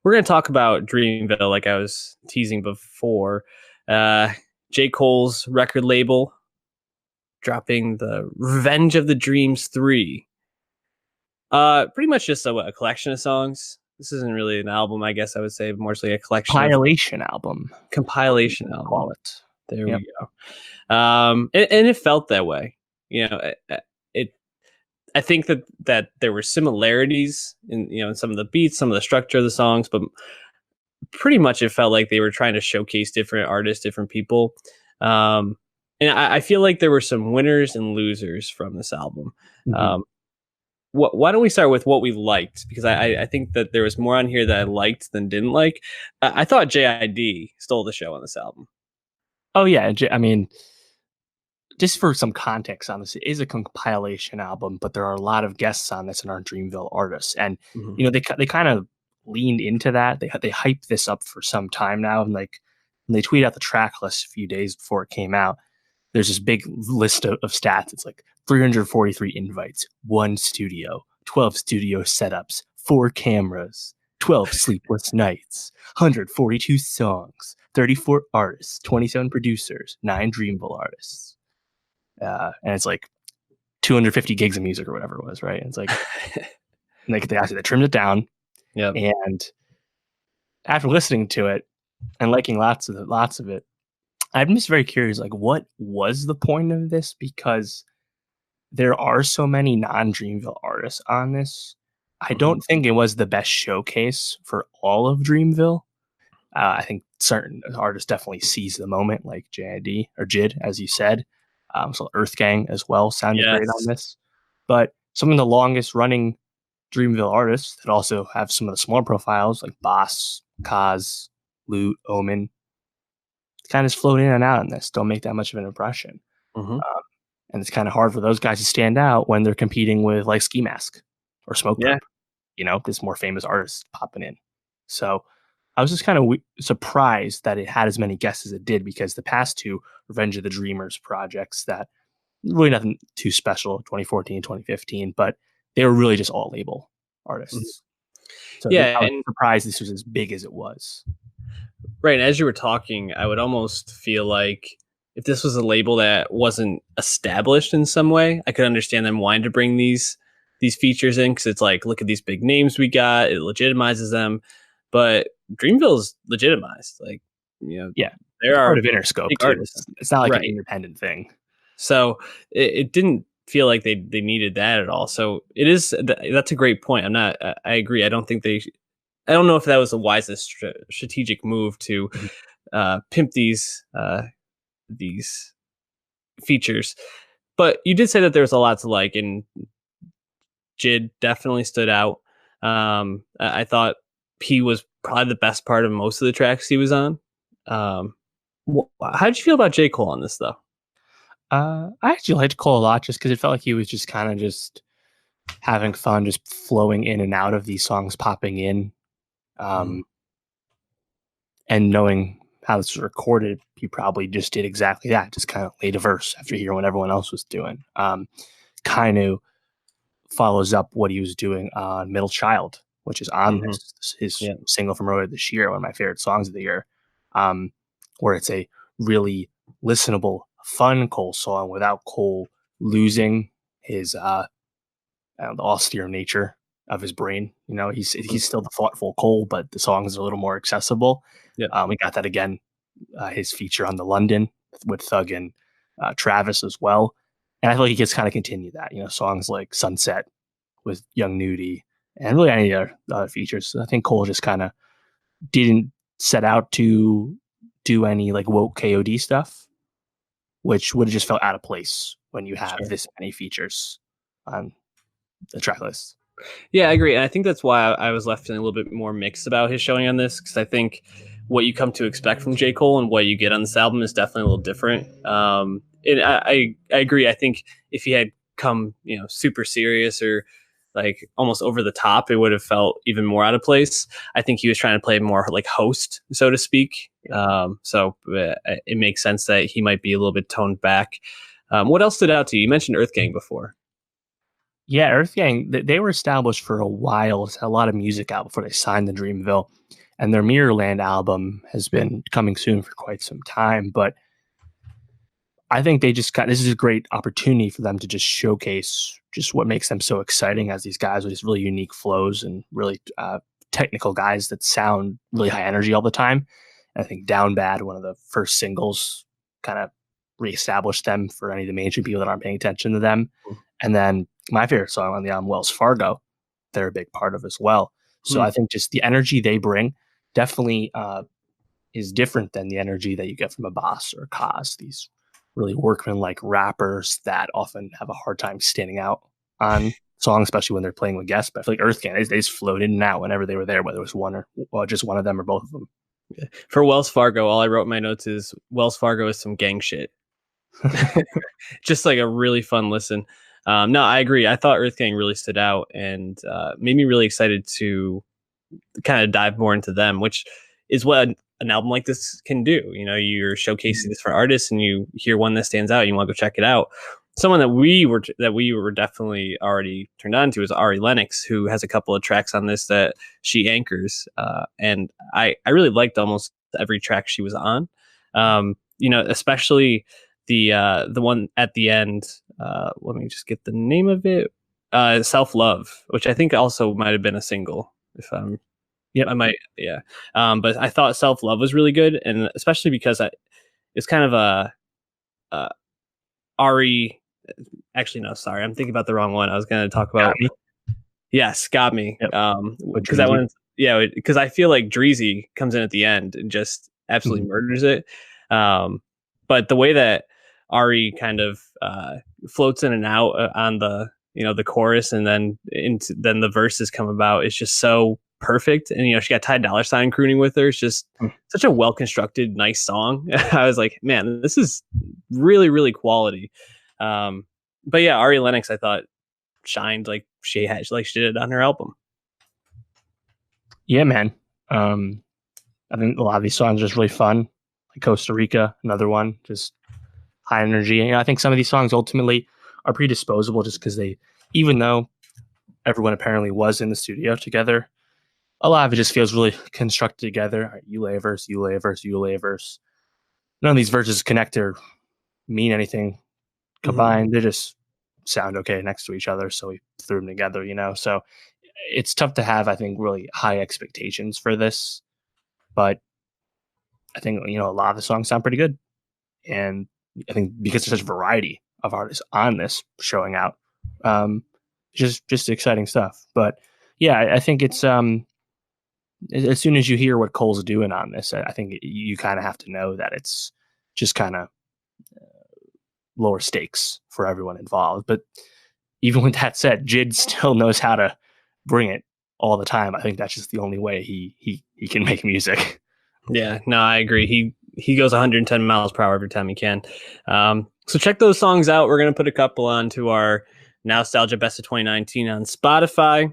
we're going to talk about Dreamville, like I was teasing before. Uh, J. Cole's record label dropping the Revenge of the Dreams 3. Pretty much just a collection of songs. This isn't really an album, I guess I would say, more so a collection compilation album. Compilation album. Call it. There we go. And it felt that way. You know, I think that there were similarities in some of the beats, some of the structure of the songs, but pretty much it felt like they were trying to showcase different artists, different people. And I feel like there were some winners and losers from this album. Mm-hmm. Why don't we start with what we liked? Because I think that there was more on here that I liked than didn't like. I thought J.I.D. stole the show on this album. Oh, yeah. I mean, just for some context on this, it is a compilation album, but there are a lot of guests on this and are Dreamville artists. And, they kind of leaned into that. They hyped this up for some time now. And like, when they tweet out the track list a few days before it came out, there's this big list of stats. It's like 343 invites, 1 studio, 12 studio setups, 4 cameras, 12 sleepless nights, 142 songs, 34 artists, 27 producers, 9 Dreamville artists. And it's like 250 gigs of music or whatever it was, right? And it's like, they trimmed it down. Yeah. And after listening to it and liking lots of it, I'm just very curious, like, what was the point of this? Because there are so many non-Dreamville artists on this. I don't think it was the best showcase for all of Dreamville. I think certain artists definitely seized the moment, like J.I.D. or J.I.D, as you said. So Earth Gang as well sounded great on this. But some of the longest running Dreamville artists that also have some of the smaller profiles, like Boss, Kaz, Loot, Omen, kind of float in and out on this. Don't make that much of an impression. And it's kind of hard for those guys to stand out when they're competing with like Ski Mask or Smoke Group. This more famous artists popping in. So I was just kind of surprised that it had as many guests as it did, because the past 2 Revenge of the Dreamers projects, that really nothing too special, 2014, 2015, but they were really just all label artists. So I was surprised this was as big as it was. Right. And as you were talking, I would almost feel like if this was a label that wasn't established in some way, I could understand them wanting to bring these features in, because it's like, look at these big names we got. It legitimizes them. But Dreamville's legitimized. Like, there are part of Interscope artists. It's not like an independent thing. So it didn't feel like they needed that at all. So that's a great point. I agree. I don't know if that was the wisest strategic move to pimp these features. But you did say that there's a lot to like, and J.I.D definitely stood out. I thought he was probably the best part of most of the tracks he was on. How did you feel about J. Cole on this, though? I actually liked Cole a lot, just because it felt like he was just kind of just having fun, just flowing in and out of these songs, popping in. And knowing how this was recorded, he probably just did exactly that, just kind of laid a verse after hearing what everyone else was doing. Kind of follows up what he was doing on Middle Child, which is on his single from earlier this year, one of my favorite songs of the year, where it's a really listenable, fun Cole song without Cole losing his the austere nature of his brain. He's still the thoughtful Cole, but the songs are a little more accessible. We got that again, his feature on the London with Thug and Travis as well. And I feel like he gets kind of continue that, songs like Sunset with Young Nudie and really any other features. So I think Cole just kind of didn't set out to do any like woke KOD stuff, which would have just felt out of place when you have this many features on the track list. Yeah, I agree. And I think that's why I was left feeling a little bit more mixed about his showing on this, because I think what you come to expect from J. Cole and what you get on this album is definitely a little different. And I agree. I think if he had come, super serious or like almost over the top, it would have felt even more out of place. I think he was trying to play more like host, so to speak. So it makes sense that he might be a little bit toned back. What else stood out to you? You mentioned Earth Gang before. Yeah, Earth Gang, they were established for a while. It's had a lot of music out before they signed to Dreamville. And their Mirrorland album has been coming soon for quite some time. But I think they just got this is a great opportunity for them to just showcase just what makes them so exciting as these guys with these really unique flows and really technical guys that sound really high energy all the time. And I think Down Bad, one of the first singles, kind of reestablished them for any of the mainstream people that aren't paying attention to them. And then my favorite song on the album, Wells Fargo, they're a big part of as well. So Hmm. I think just the energy they bring definitely is different than the energy that you get from a Boss or a Cos. These really workman-like rappers that often have a hard time standing out on songs, especially when they're playing with guests. But I feel like Earth Gang, they just flowed in and out whenever they were there, whether it was one or just one of them or both of them. For Wells Fargo, all I wrote in my notes is Wells Fargo is some gang shit. Just like a really fun listen. No, I agree. I thought Earth Gang really stood out and made me really excited to kind of dive more into them, which is what an album like this can do. You know, you're showcasing this for artists, and you hear one that stands out, you want to go check it out. Someone that we were definitely already turned on to is Ari Lennox, who has a couple of tracks on this that she anchors, and I really liked almost every track she was on. You know, especially the one at the end. Let me just get the name of it. Self Love, which I think also might have been a single, if I'm Yep. I might, yeah. But I thought Self Love was really good, and especially because it's kind of a Ari. Actually, no, sorry, I'm thinking about the wrong one. I was going to talk Got about me. yes, got me. Yep. With Because I Dreezy. wanted, yeah, because I feel like Dreezy comes in at the end and just absolutely Mhm. murders it. Um, but the way that Ari kind of floats in and out on the the chorus, and then the verses come about, is just so perfect. And she got Ty Dolla Sign crooning with her. It's just such a well constructed, nice song. I was like, man, this is really, really quality. Um, but yeah, Ari Lennox, I thought shined like she did on her album. Yeah, man. Um, I think a lot of these songs are just really fun. Like Costa Rica, another one, just high energy. And I think some of these songs ultimately are pretty disposable just because even though everyone apparently was in the studio together, a lot of it just feels really constructed together. All right, Ulay verse, Ulay verse, Ulay verse. None of these verses connect or mean anything Mhm. combined. They just sound okay next to each other. So we threw them together. So it's tough to have, I think, really high expectations for this. But I think, a lot of the songs sound pretty good. And I think because there's such a variety of artists on this showing out, um, just exciting stuff. But yeah, I think it's as soon as you hear what Cole's doing on this, I think you kind of have to know that it's just kind of lower stakes for everyone involved. But even with that said, Jid still knows how to bring it all the time. I think that's just the only way he can make music. Yeah, no, I agree. He goes 110 miles per hour every time he can. So check those songs out. We're gonna put a couple onto our Nostalgia Best of 2019 on Spotify.